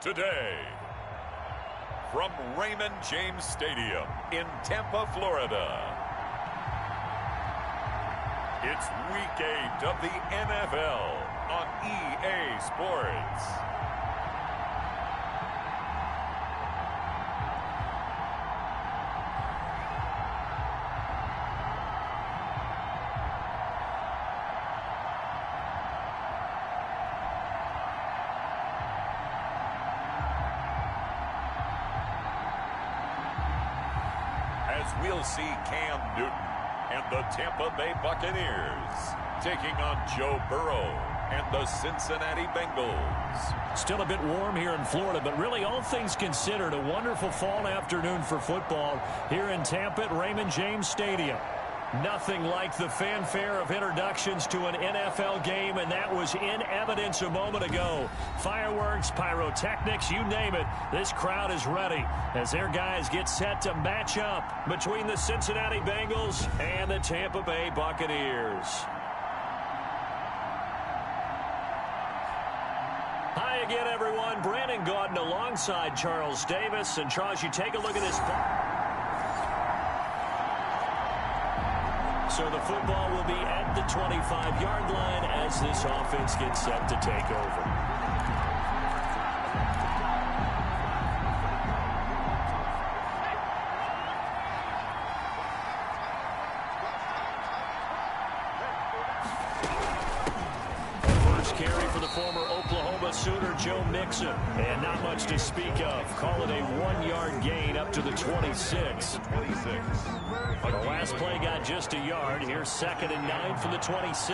today. From Raymond James Stadium in Tampa, Florida, it's Week 8 of the NFL on EA Sports. We'll see Cam Newton and the Tampa Bay Buccaneers taking on Joe Burrow and the Cincinnati Bengals. Still a bit warm here in Florida, but really all things considered, a wonderful fall afternoon for football here in Tampa at Raymond James Stadium. Nothing like the fanfare of introductions to an NFL game, and that was in evidence a moment ago. Fireworks, pyrotechnics, you name it. This crowd is ready as their guys get set to match up between the Cincinnati Bengals and the Tampa Bay Buccaneers. Hi again, everyone. Brandon Gaudin alongside Charles Davis. And Charles, you take a look at this. So the football will be at the 25-yard line as this offense gets set to take over. First carry for the former Oklahoma Sooner, Joe Mixon. And not much to speak of. Call it a 1-yard gain up to the 26. The last play got just a yard. Here's 2nd and 9 from the 26.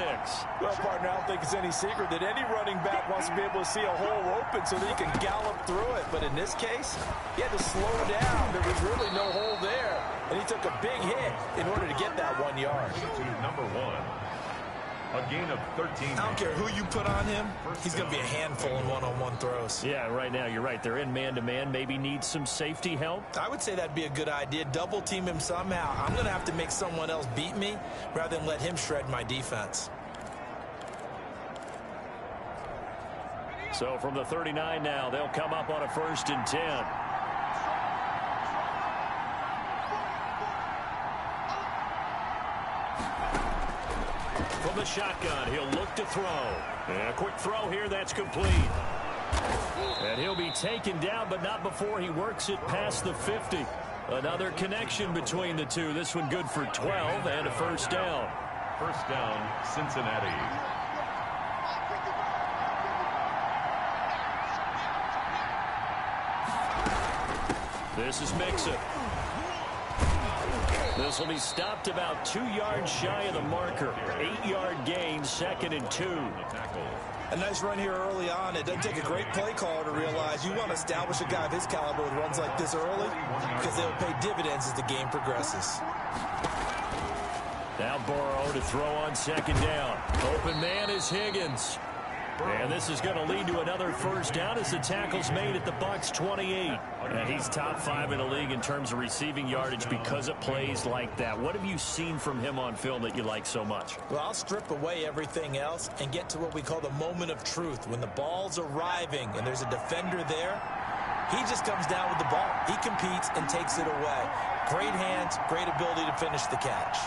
Well, partner, I don't think it's any secret that any running back wants to be able to see a hole open so that he can gallop through it. But in this case, he had to slow down. There was really no hole there. And he took a big hit in order to get that 1 yard. Number 1. A gain of 13. I don't care who you put on him. He's going to be a handful in one-on-one throws. Yeah, right now you're right. They're in man-to-man. Maybe need some safety help. I would say that'd be a good idea. Double team him somehow. I'm going to have to make someone else beat me rather than let him shred my defense. So from the 39 now, they'll come up on a 1st and 10. From the shotgun, he'll look to throw. And a quick throw here, that's complete. And he'll be taken down, but not before he works it past the 50. Another connection between the two. This one good for 12 and a 1st down. 1st down, Cincinnati. This is Mixon. This will be stopped about 2 yards shy of the marker. 8-yard gain, 2nd and 2. A nice run here early on. It doesn't take a great play caller to realize you want to establish a guy of his caliber with runs like this early because they'll pay dividends as the game progresses. Now Burrow to throw on 2nd down. Open man is Higgins. And this is going to lead to another 1st down as the tackle's made at the Bucs 28. And he's top 5 in the league in terms of receiving yardage because of plays like that. What have you seen from him on film that you like so much? Well, I'll strip away everything else and get to what we call the moment of truth. When the ball's arriving and there's a defender there, he just comes down with the ball. He competes and takes it away. Great hands, great ability to finish the catch.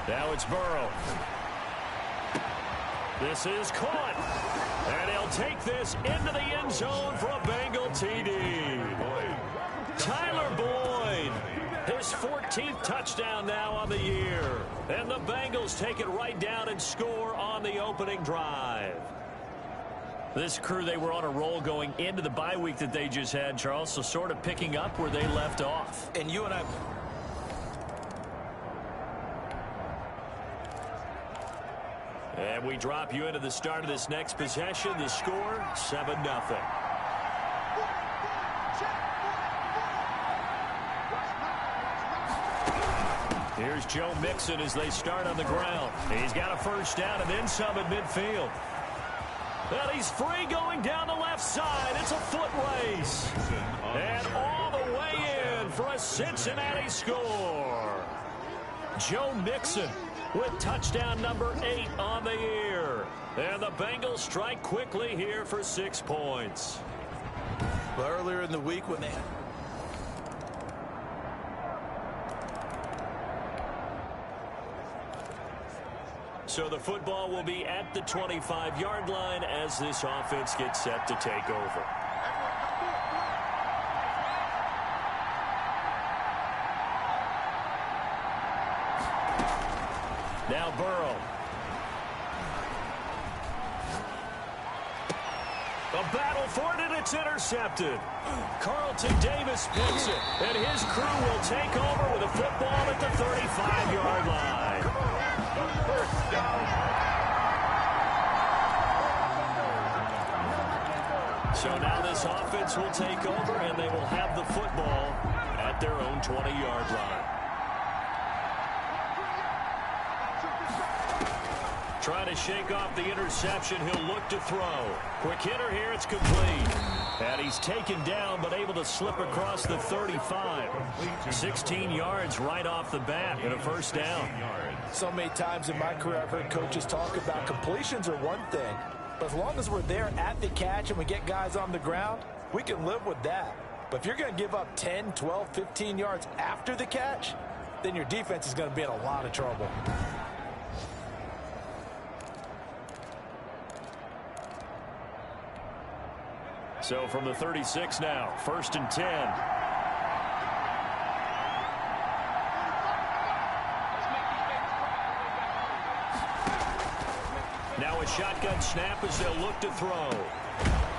Now it's Burrow. This is caught. And he'll take this into the end zone for a Bengal TD. Tyler Boyd, his 14th touchdown now on the year. And the Bengals take it right down and score on the opening drive. This crew, they were on a roll going into the bye week that they just had, Charles, so sort of picking up where they left off. And you and I... And we drop you into the start of this next possession. The score, 7-0. Here's Joe Mixon as they start on the ground. He's got a 1st down and then some at midfield. And he's free going down the left side. It's a foot race. And all the way in for a Cincinnati score. Joe Mixon with touchdown number 8 on the year. And the Bengals strike quickly here for 6 points. Well, earlier in the week when they... So the football will be at the 25-yard line as this offense gets set to take over. Now Burrow. A battle for it, and it's intercepted. Carlton Davis picks it, and his crew will take over with a football at the 35-yard line. So now this offense will take over, and they will have the football at their own 20-yard line. Trying to shake off the interception. He'll look to throw. Quick hitter here. It's complete. And he's taken down but able to slip across the 35. 16 yards right off the bat and a first down. So many times in my career I've heard coaches talk about completions are one thing. But as long as we're there at the catch and we get guys on the ground, we can live with that. But if you're going to give up 10, 12, 15 yards after the catch, then your defense is going to be in a lot of trouble. So from the 36 now, 1st and 10. Now a shotgun snap as they'll look to throw.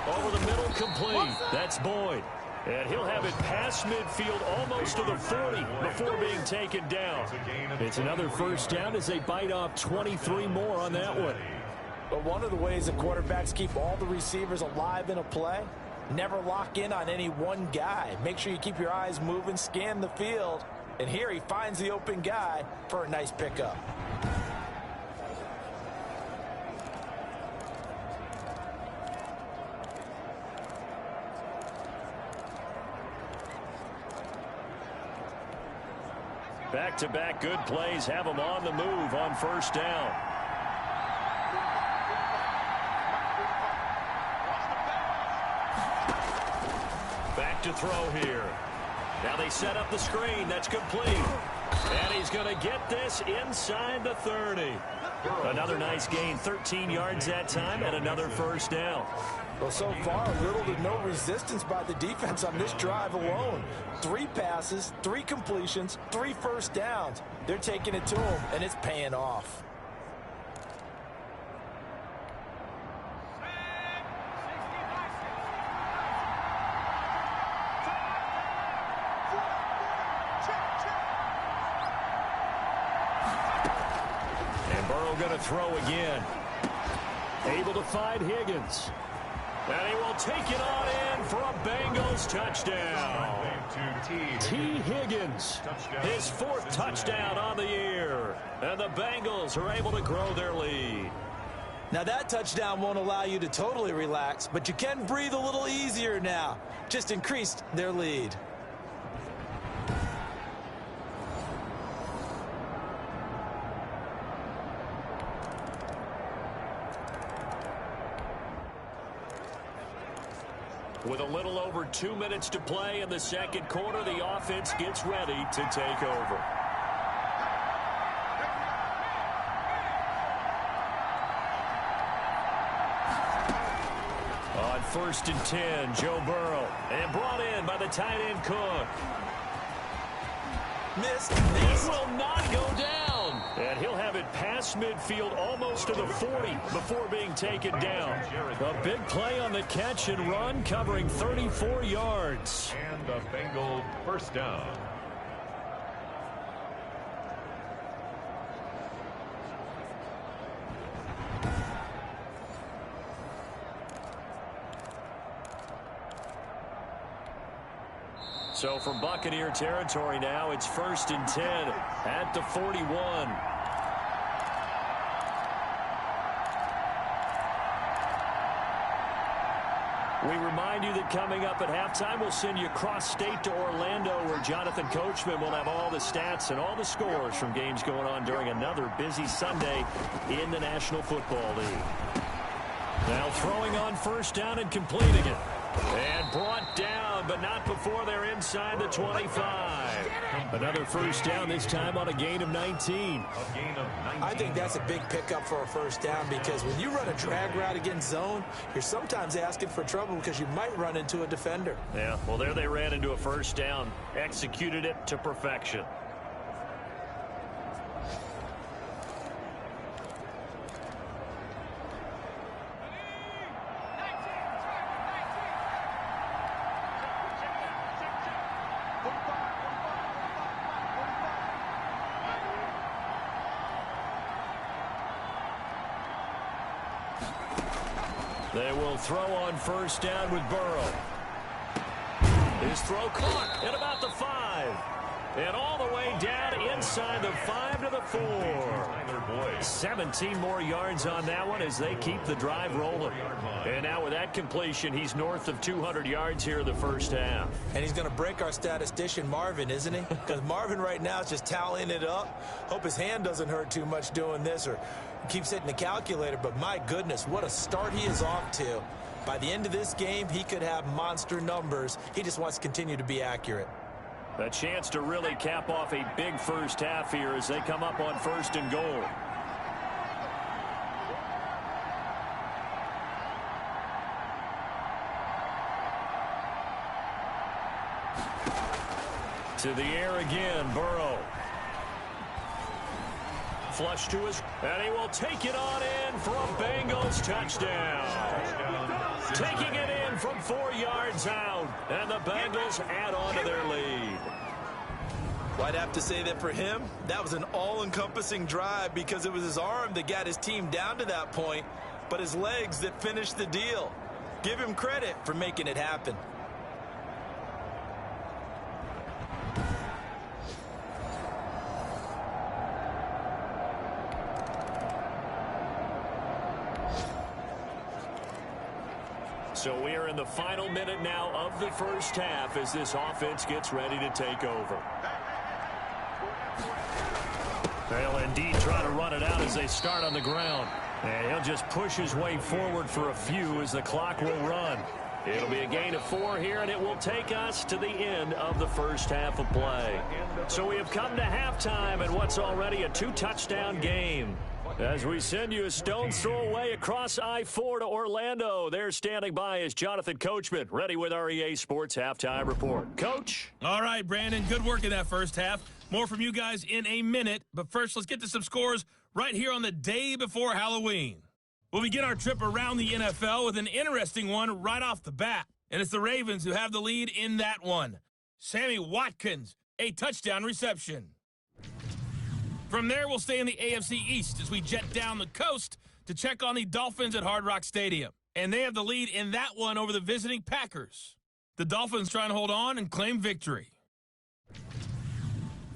Over the middle, complete. That's Boyd. And he'll have it past midfield almost to the 40 before being taken down. It's another first down as they bite off 23 more on that one. But one of the ways the quarterbacks keep all the receivers alive in a play, never lock in on any one guy. Make sure you keep your eyes moving, scan the field. And here he finds the open guy for a nice pickup. Back-to-back good plays have them on the move on first down. Back to throw here. Now they set up the screen. That's complete. And he's going to get this inside the 30. Another nice gain, 13 yards that time, and another first down. Well, so far, little to no resistance by the defense on this drive alone. 3 passes, 3 completions, 3 first downs. They're taking it to him, and it's paying off. And Burrow going to throw again. Able to find Higgins. And he will take it on in for a Bengals touchdown. T. Higgins, his 4th touchdown on the year. And the Bengals are able to grow their lead. Now that touchdown won't allow you to totally relax, but you can breathe a little easier now. Just increased their lead. With a little over 2 minutes to play in the second quarter, the offense gets ready to take over. On 1st and 10, Joe Burrow. And brought in by the tight end Cook. Missed. This will not go down. And he'll have it past midfield almost to the 40 before being taken down. A big play on the catch and run covering 34 yards. And the Bengal first down. So from Buccaneer territory now, it's 1st and 10 at the 41. We remind you that coming up at halftime, we'll send you cross-state to Orlando, where Jonathan Coachman will have all the stats and all the scores from games going on during another busy Sunday in the National Football League. Now throwing on first down and completing it. And brought down, but not before they're inside the 25. Another first down, this time on a gain of 19. I think that's a big pickup for a first down, because when you run a drag route against zone, you're sometimes asking for trouble because you might run into a defender. Yeah, well, there they ran into a first down. Executed it to perfection. They will throw on first down with Burrow. His throw caught at about the 5. And all the way down inside the 5 to the 4. 17 more yards on that one as they keep the drive rolling. And now with that completion, he's north of 200 yards here in the first half. And he's going to break our statistician Marvin, isn't he? Because Marvin right now is just tallying it up. Hope his hand doesn't hurt too much doing this, or keeps hitting the calculator. But my goodness, what a start he is off to. By the end of this game, he could have monster numbers. He just wants to continue to be accurate. A chance to really cap off a big first half here as they come up on first and goal. To the air again, Burrow. Flush to his, and he will take it on in for a Bengals touchdown. Taking it in from 4 yards out, and the Bengals add on to their lead. Well, I'd have to say that for him, that was an all-encompassing drive, because it was his arm that got his team down to that point, but his legs that finished the deal. Give him credit for making it happen. So we are in the final minute now of the first half as this offense gets ready to take over. They'll indeed try to run it out as they start on the ground. And he'll just push his way forward for a few as the clock will run. It'll be a gain of 4 here, and it will take us to the end of the first half of play. So we have come to halftime in what's already a 2-touchdown game. As we send you a stone's throw away across I-4 to Orlando. There standing by is Jonathan Coachman, ready with our EA Sports Halftime Report. Coach? All right, Brandon, good work in that first half. More from you guys in a minute. But first, let's get to some scores right here on the day before Halloween. We'll begin our trip around the NFL with an interesting one right off the bat. And it's the Ravens who have the lead in that one. Sammy Watkins, a touchdown reception. From there, we'll stay in the AFC East as we jet down the coast to check on the Dolphins at Hard Rock Stadium. And they have the lead in that one over the visiting Packers. The Dolphins trying to hold on and claim victory.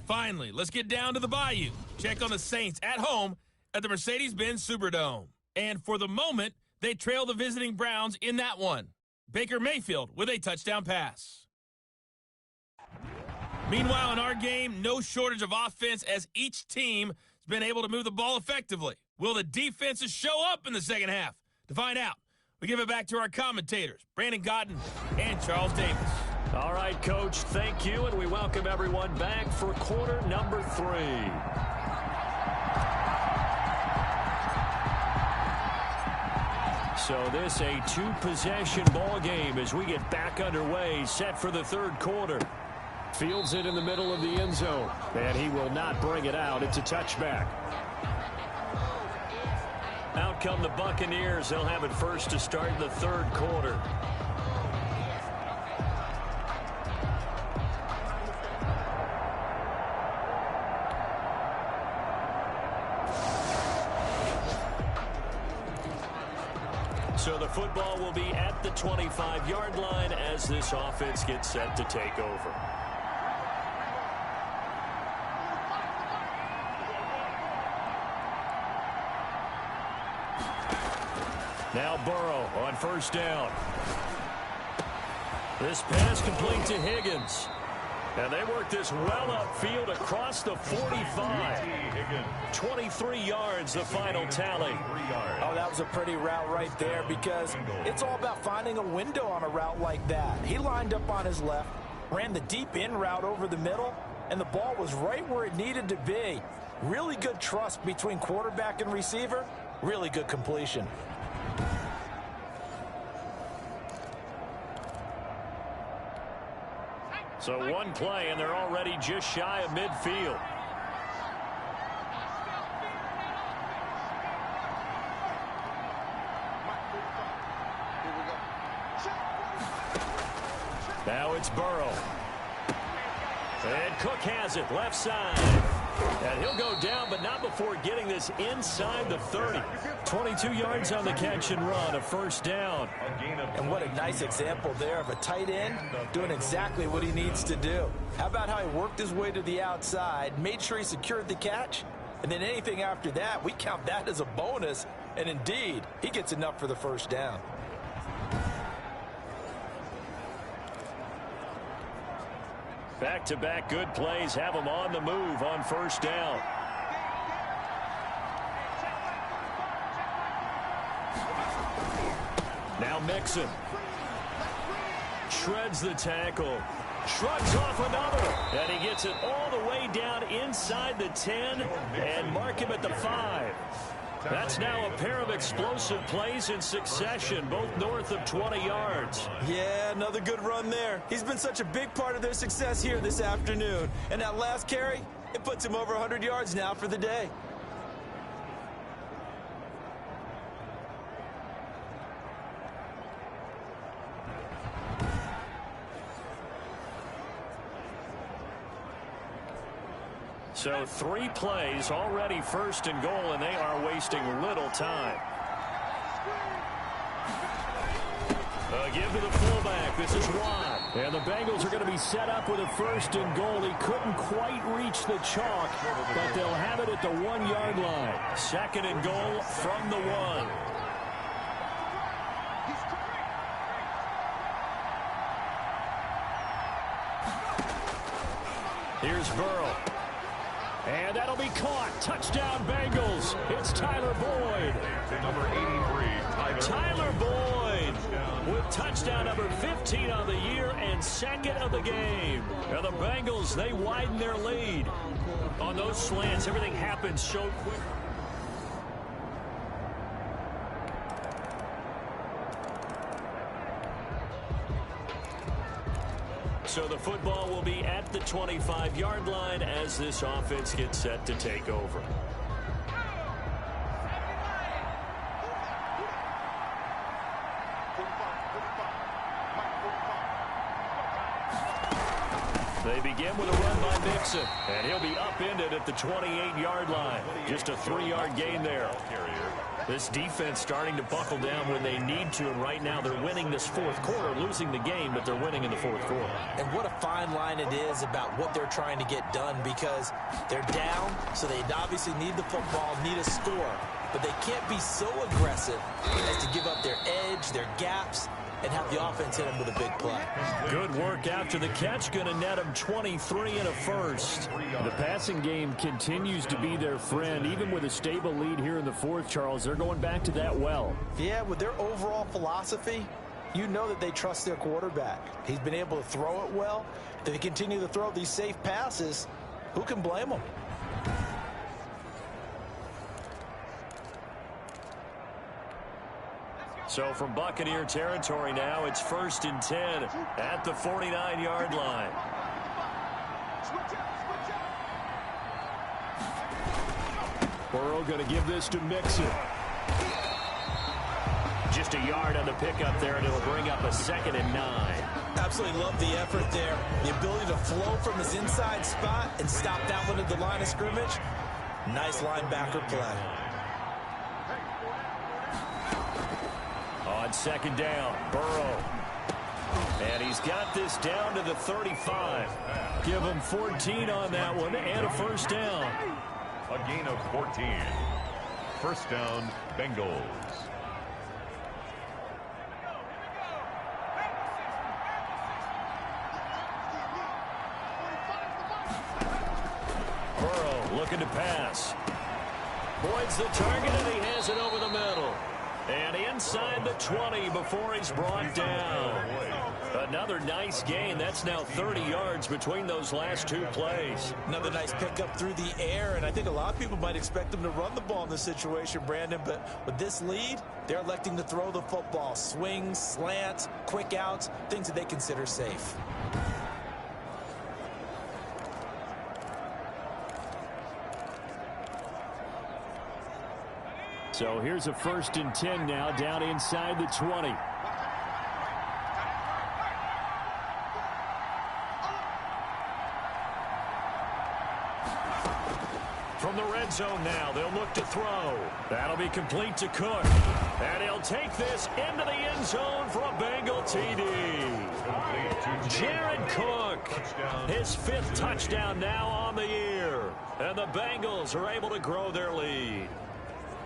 Finally, let's get down to the Bayou. Check on the Saints at home at the Mercedes-Benz Superdome. And for the moment, they trail the visiting Browns in that one. Baker Mayfield with a touchdown pass. Meanwhile, in our game, no shortage of offense as each team has been able to move the ball effectively. Will the defenses show up in the second half? To find out, we give it back to our commentators, Brandon Godden and Charles Davis. All right, Coach, thank you, and we welcome everyone back for quarter number 3. So this a 2-possession ball game as we get back underway, set for the third quarter. Fields it in the middle of the end zone, and he will not bring it out. It's a touchback. Out come the Buccaneers. They'll have it first to start the third quarter. So the football will be at the 25-yard line as this offense gets set to take over. Now Burrow on first down. This pass complete to Higgins. And they work this well upfield across the 45. 23 yards, the final tally. Oh, that was a pretty route right there because it's all about finding a window on a route like that. He lined up on his left, ran the deep in route over the middle, and the ball was right where it needed to be. Really good trust between quarterback and receiver. Really good completion. So one play, and they're already just shy of midfield. Now it's Burrow. And Cook has it, left side. And he'll go down, but not before getting this inside the 30. 22 yards on the catch and run, a first down. And what a nice example there of a tight end doing exactly what he needs to do. How about how he worked his way to the outside, made sure he secured the catch, and then anything after that, we count that as a bonus. And indeed, he gets enough for the first down. Back-to-back good plays have them on the move on first down. Now Mixon. Shreds the tackle. Shrugs off another. And he gets it all the way down inside the 10 and mark him at the 5. That's now a pair of explosive plays in succession, both north of 20 yards. Yeah, another good run there. He's been such a big part of their success here this afternoon. And that last carry, it puts him over 100 yards now for the day. So 3 plays, already first and goal, and they are wasting little time. Give to the fullback. This is Watt. And the Bengals are going to be set up with a first and goal. He couldn't quite reach the chalk, but they'll have it at the 1-yard line. Second and goal from the 1. Here's Burrow. And that'll be caught. Touchdown, Bengals. It's Tyler Boyd. Number 83, Tyler Boyd with touchdown number 15 on the year and second of the game. And the Bengals, they widen their lead. On those slants, everything happens so quick. So the football will be at the 25-yard line as this offense gets set to take over. They begin with a run by Mixon, and he'll be upended at the 28-yard line. Just a 3-yard gain there. This defense starting to buckle down when they need to, and right now they're winning this fourth quarter, losing the game, but they're winning in the fourth quarter. And what a fine line it is about what they're trying to get done, because they're down, so they obviously need the football, need a score, but they can't be so aggressive as to give up their edge, their gaps, and have the offense hit them with a big play. Good work after the catch, going to net them 23 and a first. The passing game continues to be their friend. Even with a stable lead here in the fourth, Charles, they're going back to that well. Yeah, with their overall philosophy, you know that they trust their quarterback. He's been able to throw it well. If they continue to throw these safe passes, who can blame them? So from Buccaneer territory now, it's 1st and 10 at the 49-yard line. Burrow going to give this to Mixon. Just a yard on the pickup there, and it'll bring up a 2nd and 9. Absolutely love the effort there. The ability to flow from his inside spot and stop that one at the line of scrimmage. Nice linebacker play. On 2nd down, Burrow. And he's got this down to the 35. Give him 14 on that one and a first down. A gain of 14. First down, Bengals. Burrow looking to pass. Voids the target, and he has it over the middle. And inside the 20 before he's brought down. Another nice gain. That's now 30 yards between those last two plays. Another nice pickup through the air, and I think a lot of people might expect them to run the ball in this situation, Brandon, but with this lead, they're electing to throw the football. Swings, slants, quick outs, things that they consider safe. So here's a 1st and 10 now, down inside the 20. From the red zone now, they'll look to throw. That'll be complete to Cook. And he'll take this into the end zone for a Bengal TD. Jared Cook, his 5th touchdown now on the year. And the Bengals are able to grow their lead.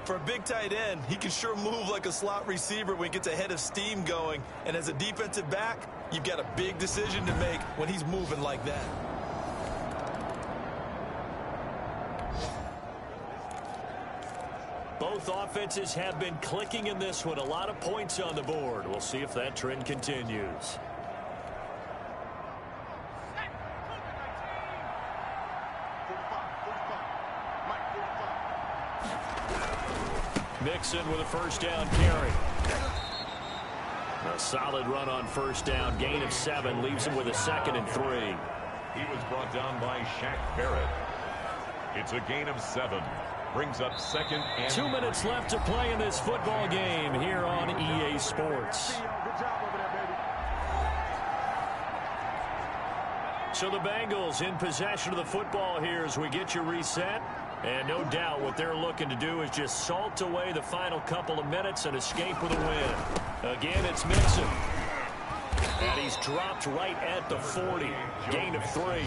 For a big tight end, he can sure move like a slot receiver when he gets a head of steam going. And as a defensive back, you've got a big decision to make when he's moving like that. Both offenses have been clicking in this one. A lot of points on the board. We'll see if that trend continues. Mixon with a 1st down carry. A solid run on 1st down. Gain of 7 leaves him with a 2nd and 3. He was brought down by Shaq Barrett. It's a gain of 7. Brings up 2nd and 2 minutes left to play in this football game here on EA Sports. So the Bengals in possession of the football here as we get you reset. And no doubt what they're looking to do is just salt away the final couple of minutes and escape with a win. Again, it's Mixon. And he's dropped right at the 40. Gain of 3.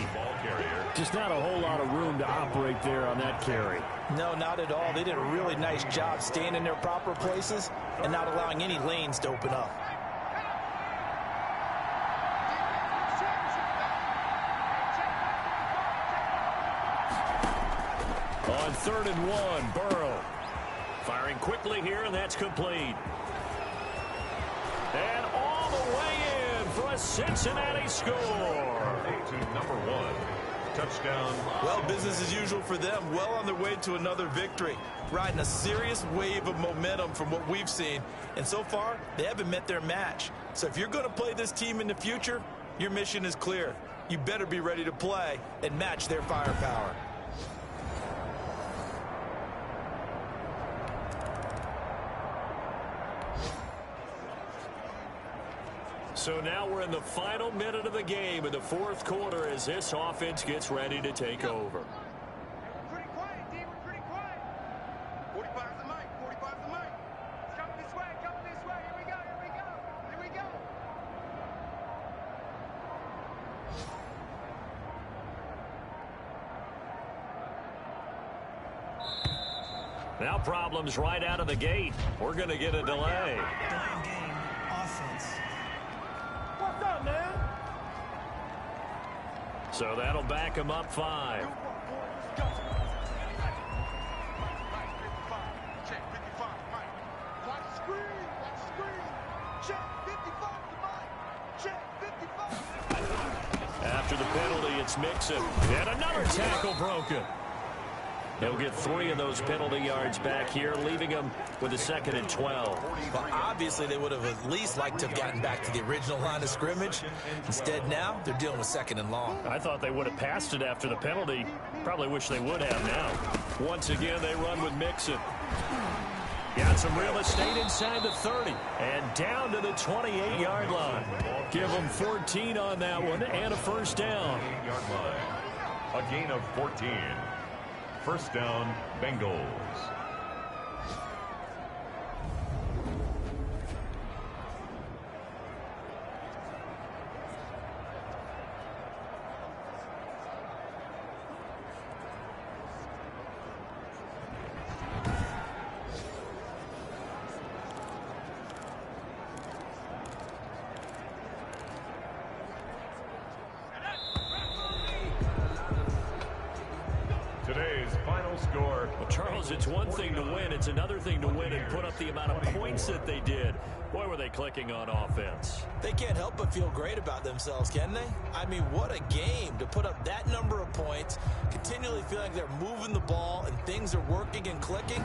Just not a whole lot of room to operate there on that carry. No, not at all. They did a really nice job staying in their proper places and not allowing any lanes to open up. On 3rd and 1, Burrow. Firing quickly here, and that's complete. And all the way in for a Cincinnati score. to number 1. Touchdown. Well, business as usual for them. Well on their way to another victory. Riding a serious wave of momentum from what we've seen. And so far, they haven't met their match. So if you're going to play this team in the future, your mission is clear. You better be ready to play and match their firepower. So now we're in the final minute of the game in the 4th quarter as this offense gets ready to take over. Pretty quiet, D. We're pretty quiet. 45's the mic. 45's the mic. It's coming this way. Coming this way. Here we go. Here we go. Here we go. Now problems right out of the gate. We're going to get a delay. Delay game offense. What's up, man? So that'll back him up 5. Check 55, Mike. Watch the screen. Watch the screen. Check 55 to Mike. Check 55. After the penalty, it's Mixon. And another tackle broken. He'll get 3 of those penalty yards back here, leaving him with a 2nd and 12. Well, obviously, they would have at least liked to have gotten back to the original line of scrimmage. Instead, now, they're dealing with 2nd and long. I thought they would have passed it after the penalty. Probably wish they would have now. Once again, they run with Mixon. Got some real estate inside the 30. And down to the 28-yard line. Give them 14 on that one and a 1st down. 28-yard line. A gain of 14. 1st down, Bengals. To score. Well, Charles, it's one thing to win. It's another thing to win and put up the amount of points that they did. Boy, were they clicking on offense. They can't help but feel great about themselves, can they? I mean, what a game to put up that number of points, continually feel like they're moving the ball and things are working and clicking.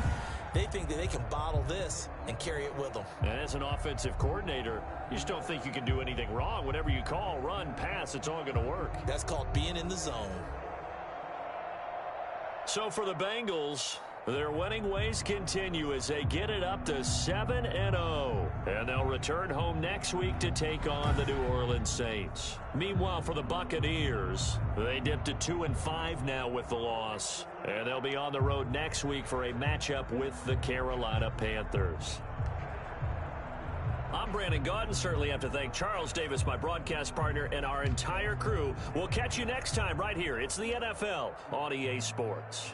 They think that they can bottle this and carry it with them. And as an offensive coordinator, you just don't think you can do anything wrong. Whatever you call, run, pass, it's all going to work. That's called being in the zone. So for the Bengals, their winning ways continue as they get it up to 7-0. And they'll return home next week to take on the New Orleans Saints. Meanwhile, for the Buccaneers, they dipped to 2-5 now with the loss. And they'll be on the road next week for a matchup with the Carolina Panthers. I'm Brandon Gaudin. Certainly have to thank Charles Davis, my broadcast partner, and our entire crew. We'll catch you next time right here. It's the NFL on EA Sports.